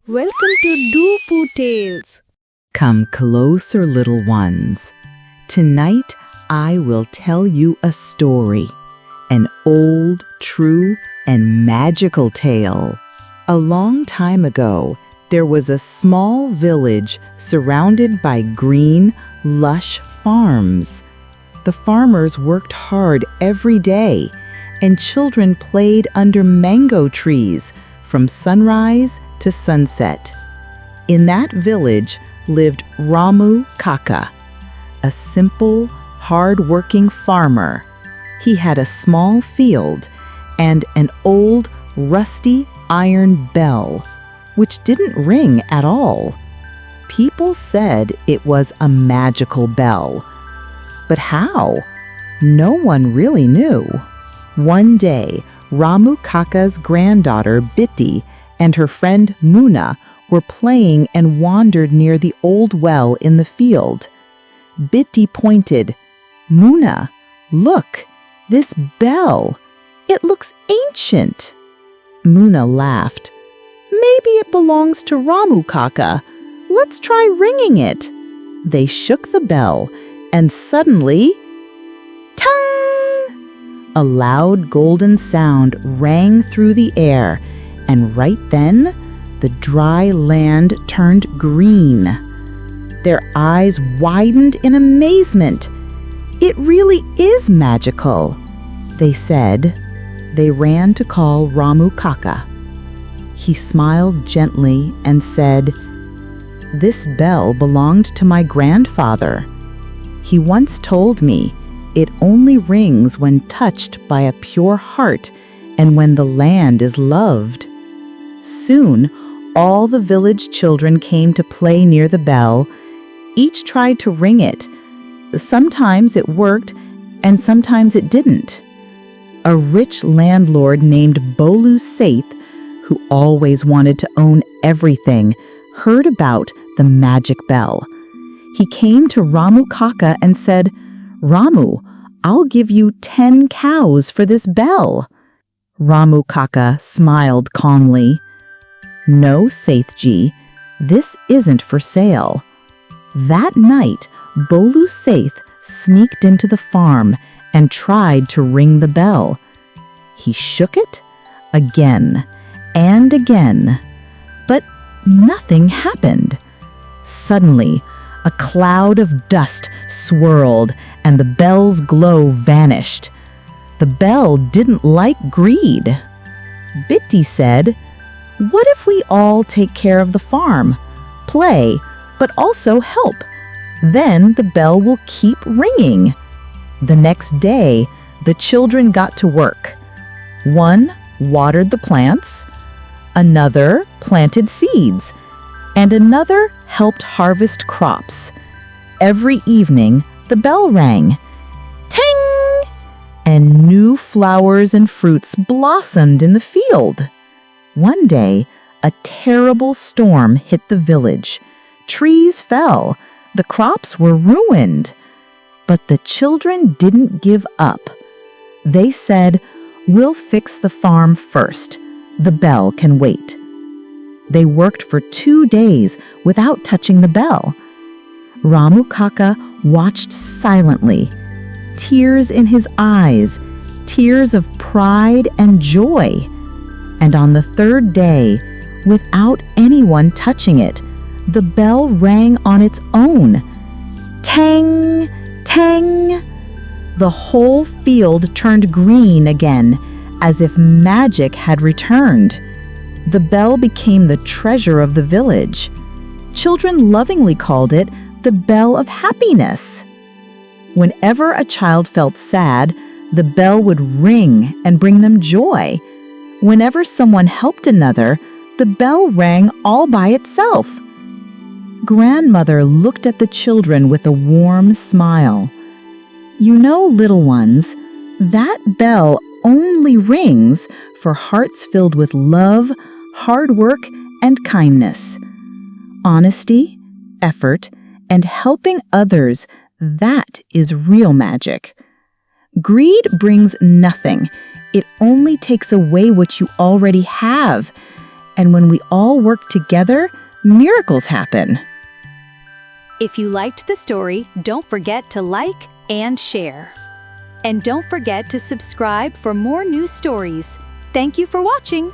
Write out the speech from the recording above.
Welcome to Doo Tales. Come closer, little ones. Tonight, I will tell you a story, an old, true, and magical tale. A long time ago, there was a small village surrounded by green, lush farms. The farmers worked hard every day, and children played under mango trees from sunrise to sunset. In that village lived Ramu Kaka, a simple, hard-working farmer. He had a small field and an old, rusty iron bell, which didn't ring at all. People said it was a magical bell. But how? No one really knew. One day, Ramu Kaka's granddaughter, Biti, and her friend Muna were playing and wandered near the old well in the field. Biti pointed, "Muna, look, this bell. It looks ancient." Muna laughed. "Maybe it belongs to Ramu Kaka. Let's try ringing it." They shook the bell, and suddenly, tang! A loud golden sound rang through the air, and right then, the dry land turned green. Their eyes widened in amazement. "It really is magical," they said. They ran to call Ramu Kaka. He smiled gently and said, "This bell belonged to my grandfather. He once told me it only rings when touched by a pure heart and when the land is loved." Soon, all the village children came to play near the bell. Each tried to ring it. Sometimes it worked, and sometimes it didn't. A rich landlord named Bolu Saith, who always wanted to own everything, heard about the magic bell. He came to Ramu Kaka and said, "Ramu, I'll give you 10 cows for this bell." Ramu Kaka smiled calmly. "No, Saithji, this isn't for sale." That night, Bolu Saith sneaked into the farm and tried to ring the bell. He shook it again and again, but nothing happened. Suddenly, a cloud of dust swirled and the bell's glow vanished. The bell didn't like greed. Biti said, "What if we all take care of the farm, play, but also help? Then the bell will keep ringing." The next day, the children got to work. One watered the plants, another planted seeds, and another helped harvest crops. Every evening, the bell rang. Ting! And new flowers and fruits blossomed in the field. One day, a terrible storm hit the village. Trees fell. The crops were ruined. But the children didn't give up. They said, "We'll fix the farm first. The bell can wait." They worked for 2 days without touching the bell. Ramu Kaka watched silently, tears in his eyes, tears of pride and joy. And on the 3rd day, without anyone touching it, the bell rang on its own. Tang! Tang! The whole field turned green again, as if magic had returned. The bell became the treasure of the village. Children lovingly called it the bell of happiness. Whenever a child felt sad, the bell would ring and bring them joy. Whenever someone helped another, the bell rang all by itself. Grandmother looked at the children with a warm smile. "You know, little ones, that bell only rings for hearts filled with love, hard work, and kindness. Honesty, effort, and helping others, that is real magic. Greed brings nothing. It only takes away what you already have. And when we all work together, miracles happen. If you liked the story, don't forget to like and share. And don't forget to subscribe for more new stories. Thank you for watching.